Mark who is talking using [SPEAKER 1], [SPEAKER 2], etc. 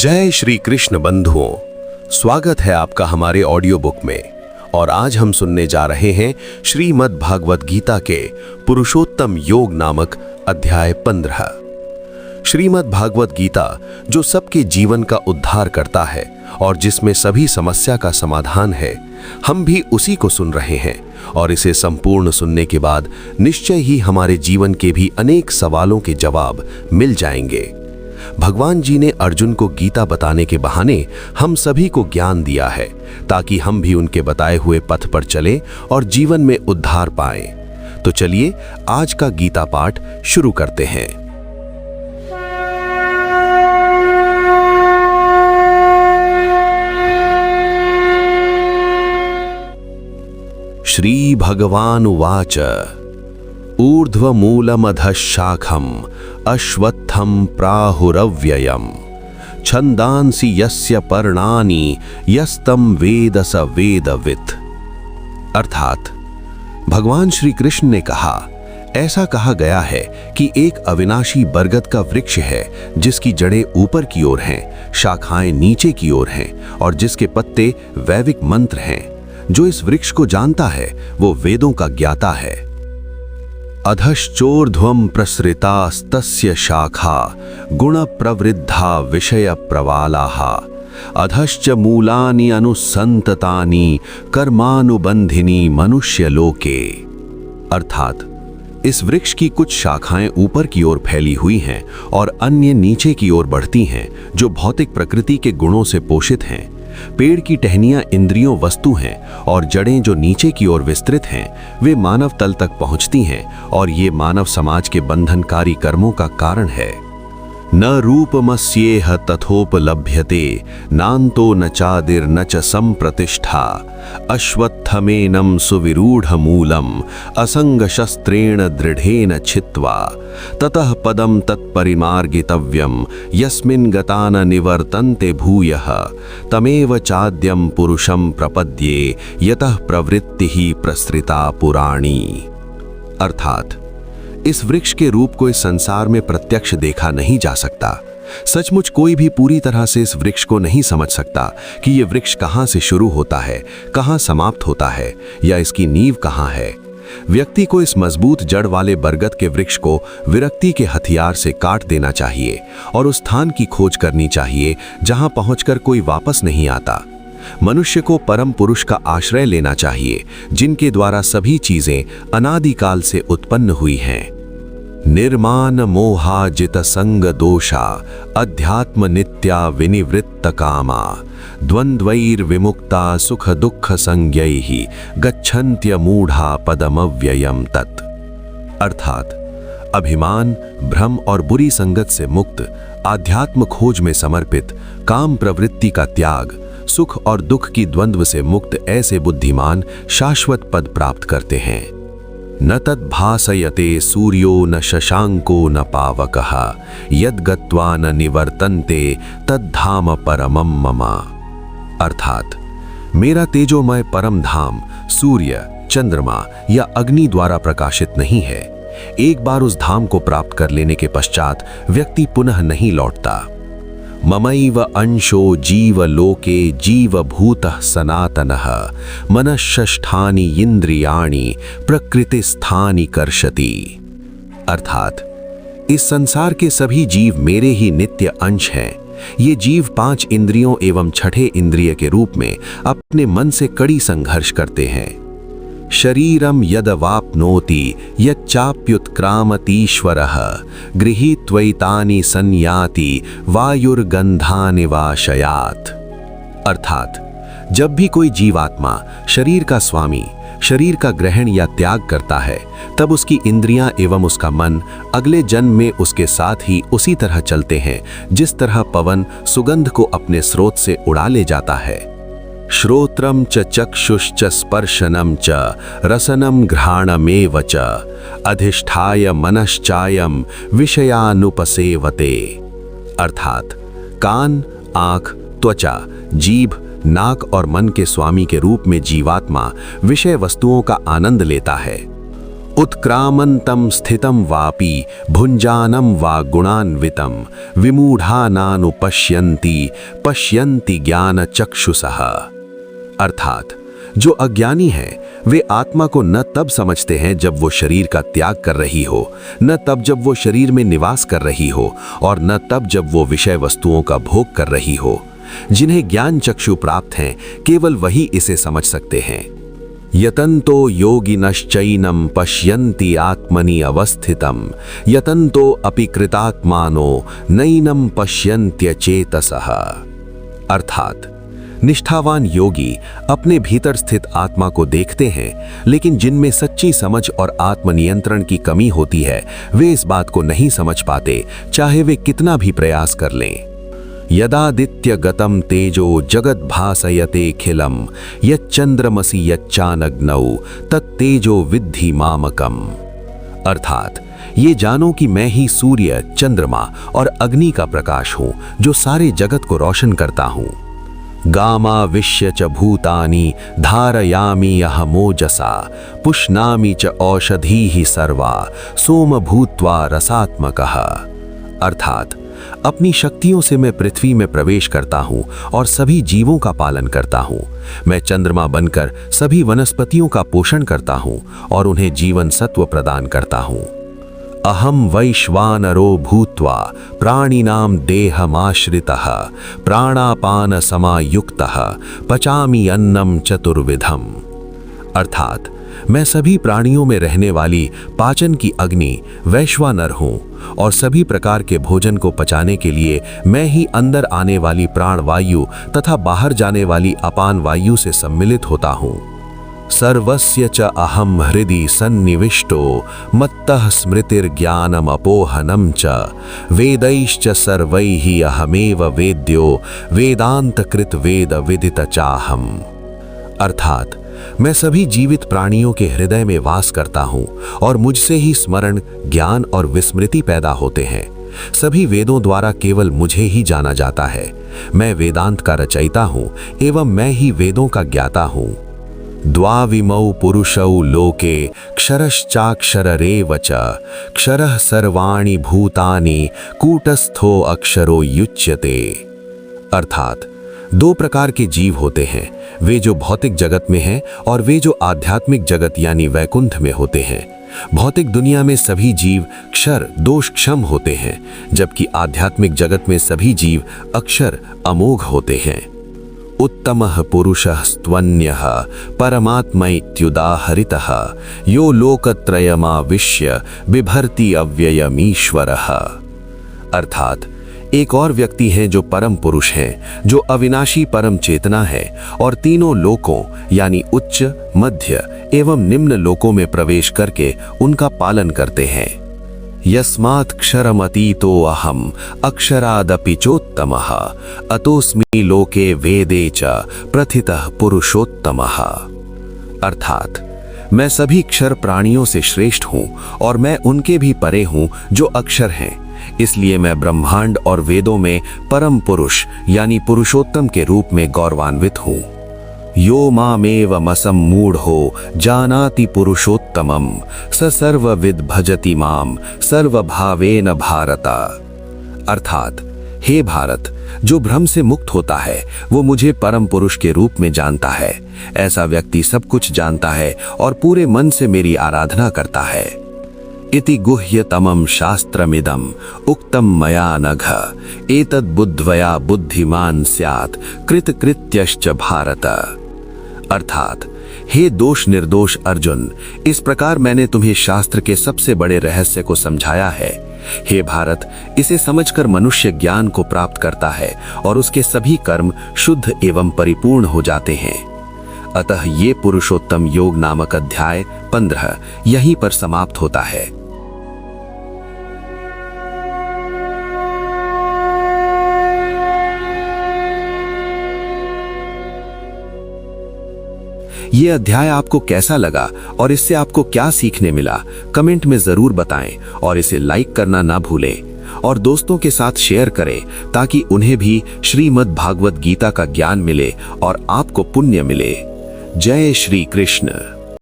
[SPEAKER 1] जय श्री कृष्ण बंधुओं, स्वागत है आपका हमारे ऑडियो बुक में। और आज हम सुनने जा रहे हैं श्रीमद् भागवत गीता के पुरुषोत्तम योग नामक अध्याय 15। श्रीमद् भागवत गीता जो सबके जीवन का उद्धार करता है और जिसमें सभी समस्या का समाधान है, हम भी उसी को सुन रहे हैं। और इसे संपूर्ण सुनने के बाद निश्चय ही हमारे जीवन के भी अनेक सवालों के जवाब मिल जाएंगे। भगवान जी ने अर्जुन को गीता बताने के बहाने हम सभी को ज्ञान दिया है, ताकि हम भी उनके बताए हुए पथ पर चलें और जीवन में उद्धार पाएं। तो चलिए आज का गीता पाठ शुरू करते हैं। श्री भगवान उवाच ऊर्ध्वमूलमधः शाखम् अश्वत्थं प्राहुरव्ययम् छन्दांसि यस्य पर्णानि यस्तं वेद स वेदवित्। अर्थात भगवान श्री कृष्ण ने कहा, ऐसा कहा गया है कि एक अविनाशी बरगद का वृक्ष है जिसकी जड़ें ऊपर की ओर हैं, शाखाएं नीचे की ओर हैं और जिसके पत्ते वैदिक मंत्र हैं। जो इस वृक्ष को जानता है वो वेदों का ज्ञाता है। अधश्चोर्ध्वं प्रसृतास्तस्य शाखा गुण प्रवृद्धा विषय प्रवालाः अधश्च मूलानि अनुसंततानि कर्मानुबंधिनी मनुष्य लोके। अर्थात इस वृक्ष की कुछ शाखाएं ऊपर की ओर फैली हुई हैं और अन्य नीचे की ओर बढ़ती हैं, जो भौतिक प्रकृति के गुणों से पोषित हैं। पेड़ की टहनियां इंद्रियों वस्तु हैं और जड़ें जो नीचे की ओर विस्तृत हैं वे मानव तल तक पहुंचती हैं और ये मानव समाज के बंधनकारी कर्मों का कारण है। न रूपमस्येह तथोपलभ्यते नान्तो न चादिर न च संप्रतिष्ठा अश्वत्थमेनं सुविरूढ़मूलम् असंगशस्त्रेण दृढ़ेन छित्त्वा ततः पदं तत्परिमार्गितव्यं यस्मिन् गता न निवर्तन्ते भूयः तमेव चाद्यं पुरुषं प्रपद्ये यतः प्रवृत्तिः प्रसृता पुराणी। अर्थात इस वृक्ष के रूप को इस संसार में प्रत्यक्ष देखा नहीं जा सकता। सचमुच कोई भी पूरी तरह से इस वृक्ष को नहीं समझ सकता कि ये वृक्ष कहाँ से शुरू होता है, कहाँ समाप्त होता है या इसकी नींव कहाँ है। व्यक्ति को इस मजबूत जड़ वाले बरगद के वृक्ष को विरक्ति के हथियार से काट देना चाहिए और उस स्थान की खोज करनी चाहिए जहाँ पहुंचकर कोई वापस नहीं आता। मनुष्य को परम पुरुष का आश्रय लेना चाहिए, जिनके द्वारा सभी चीजें अनादिकाल से उत्पन्न हुई हैं। निर्माण मोहाजित संग दोषा अध्यात्म नित्या विनिवृत्त कामा द्वंद्वैर विमुक्ता सुख दुख संज्ञैहि गच्छन्त्य मूढ़ा पदमव्ययम् तत्। अर्थात अभिमान, भ्रम और बुरी संगत से मुक्त, आध्यात्म खोज में समर्पित, काम प्रवृत्ति का त्याग, सुख और दुख की द्वंद्व से मुक्त ऐसे बुद्धिमान शाश्वत पद प्राप्त करते हैं। न तद्भासयते सूर्यो न शशांको न पावकः यद् गत्वा न निवर्तन्ते तद्धाम परमं मम। अर्थात मेरा तेजोमय परम धाम सूर्य, चंद्रमा या अग्नि द्वारा प्रकाशित नहीं है। एक बार उस धाम को प्राप्त कर लेने के पश्चात व्यक्ति पुनः नहीं लौटता। ममैव अंशो जीव लोके जीवभूतः सनातनः मनःषष्ठानि इंद्रियाणि प्रकृतिस्थानि कर्षति। अर्थात इस संसार के सभी जीव मेरे ही नित्य अंश हैं। ये जीव 5 इंद्रियों एवं छठे इंद्रिय के रूप में अपने मन से कड़ी संघर्ष करते हैं। शरीरम यदवाप्नोति यच्चाप्युत्क्रामतीश्वरः गृहीत्वैतानि संयाति वायुर्गंधानिवाशयात्। अर्थात जब भी कोई जीवात्मा शरीर का स्वामी, शरीर का ग्रहण या त्याग करता है, तब उसकी इंद्रियां एवं उसका मन अगले जन्म में उसके साथ ही उसी तरह चलते हैं जिस तरह पवन सुगंध को अपने स्रोत से उड़ा ले जाता है। श्रोत्रम च चक्षुश्च स्पर्शनम च रसनम घ्राणमेव च अधिष्ठाय मनश्चायम विषयानुपसेवते। अर्थात कान, आँख, त्वचा, जीभ, नाक और मन के स्वामी के रूप में जीवात्मा विषय वस्तुओं का आनंद लेता है उत्क्रामन्तं स्थितं वापि भुञ्जानं वा गुणान्वितं विमूढ़ानानुपश्यन्ति पश्यन्ति ज्ञानचक्षुषः। अर्थात जो अज्ञानी हैं वे आत्मा को न तब समझते हैं जब वो शरीर का त्याग कर रही हो, न तब जब वो शरीर में निवास कर रही हो, और न तब जब वो विषय वस्तुओं का भोग कर रही हो। जिन्हें ज्ञान चक्षु प्राप्त हैं केवल वही इसे समझ सकते हैं। यतन्तो योगिनश्चैनं पश्यन्ति आत्मनि अवस्थितं यतन्तो अपि कृतात्मानो नैनं पश्यन्त्यचेतसः। अर्थात निष्ठावान योगी अपने भीतर स्थित आत्मा को देखते हैं, लेकिन जिनमें सच्ची समझ और आत्मनियंत्रण की कमी होती है वे इस बात को नहीं समझ पाते, चाहे वे कितना भी प्रयास कर लें। यदादित्य गतम तेजो जगत भासयतेखिलम यच्चंद्रमसि यच्चानग्नौ तत्तेजो विद्धि मामकम। अर्थात ये जानो कि मैं ही सूर्य, चंद्रमा और अग्नि का प्रकाश हूँ जो सारे जगत को रोशन करता हूँ। गामाविश्य च भूतानि धारयामि अहमोजसा पुष्णामि च औषधीः सर्वा सोम भूत्वा रसात्मकः। अर्थात अपनी शक्तियों से मैं पृथ्वी में प्रवेश करता हूँ और सभी जीवों का पालन करता हूँ। मैं चंद्रमा बनकर सभी वनस्पतियों का पोषण करता हूँ और उन्हें जीवन सत्व प्रदान करता हूँ। अहम वैश्वानरो भूत्वा प्राणिनां देहमाश्रितः प्राणापान समायुक्तः पचामि अन्नम चतुर्विधम। अर्थात मैं सभी प्राणियों में रहने वाली पाचन की अग्नि वैश्वानर हूँ और सभी प्रकार के भोजन को पचाने के लिए मैं ही अंदर आने वाली प्राण वायु तथा बाहर जाने वाली अपान वायु से सम्मिलित होता हूँ। सर्वस्य च अहम हृदि सन्निविष्टो मत्तः स्मृतिर्ज्ञानम अपोहनम च वेदैश्च सर्वैः अहमेव वेद्यो वेदांतकृत वेद विदित चाहम। अर्थात मैं सभी जीवित प्राणियों के हृदय में वास करता हूँ और मुझसे ही स्मरण, ज्ञान और विस्मृति पैदा होते हैं। सभी वेदों द्वारा केवल मुझे ही जाना जाता है। मैं वेदांत का रचयिता हूँ एवं मैं ही वेदों का ज्ञाता हूँ। द्वाविमौ पुरुषौ लोके क्षरश्चाक्षररेव च क्षरः सर्वाणि भूतानि कूटस्थो अक्षरो युच्यते। अर्थात दो प्रकार के जीव होते हैं, वे जो भौतिक जगत में हैं और वे जो आध्यात्मिक जगत यानी वैकुंठ में होते हैं। भौतिक दुनिया में सभी जीव क्षर दोष क्षम होते हैं, जबकि आध्यात्मिक जगत में सभी जीव अक्षर अमोघ होते हैं। उत्तमः पुरुषः स्त्वन्यः परमात्मैत्युदाहरितः यो लोकत्रयमाविश्य बिभर्ति अव्ययमीश्वरः। अर्थात एक और व्यक्ति हैं जो परम पुरुष हैं, जो अविनाशी परम चेतना है और तीनों लोकों यानी उच्च, मध्य एवं निम्न लोकों में प्रवेश करके उनका पालन करते हैं। यस्मात् क्षरमतीतो अहम अक्षरादपि चोत्तमः अतोस्मि लोके वेदे च प्रथितः पुरुषोत्तमः। अर्थात मैं सभी क्षर प्राणियों से श्रेष्ठ हूँ और मैं उनके भी परे हूँ जो अक्षर हैं, इसलिए मैं ब्रह्मांड और वेदों में परम पुरुष यानी पुरुषोत्तम के रूप में गौरवान्वित हूँ। यो मामेवमसम्मूढ़ो जानाति पुरुषोत्तमं स सर्वविद भजति माम सर्वभावेन भारत। अर्थात हे भारत, जो भ्रम से मुक्त होता है वो मुझे परम पुरुष के रूप में जानता है। ऐसा व्यक्ति सब कुछ जानता है और पूरे मन से मेरी आराधना करता है। इति गुह्यतमं शास्त्रमिदं उक्तं मया नघ एतद् बुद्ध्वया बुद्धिमान स्यात् कृतकृत्यश्च भारत। अर्थात हे दोष निर्दोष अर्जुन, इस प्रकार मैंने तुम्हें शास्त्र के सबसे बड़े रहस्य को समझाया है। हे भारत, इसे समझकर मनुष्य ज्ञान को प्राप्त करता है और उसके सभी कर्म शुद्ध एवं परिपूर्ण हो जाते हैं। अतः ये पुरुषोत्तम योग नामक अध्याय 15 यहीं पर समाप्त होता है। ये अध्याय आपको कैसा लगा और इससे आपको क्या सीखने मिला, कमेंट में जरूर बताएं और इसे लाइक करना ना भूलें और दोस्तों के साथ शेयर करें ताकि उन्हें भी श्रीमद् भागवत गीता का ज्ञान मिले और आपको पुण्य मिले। जय श्री कृष्ण।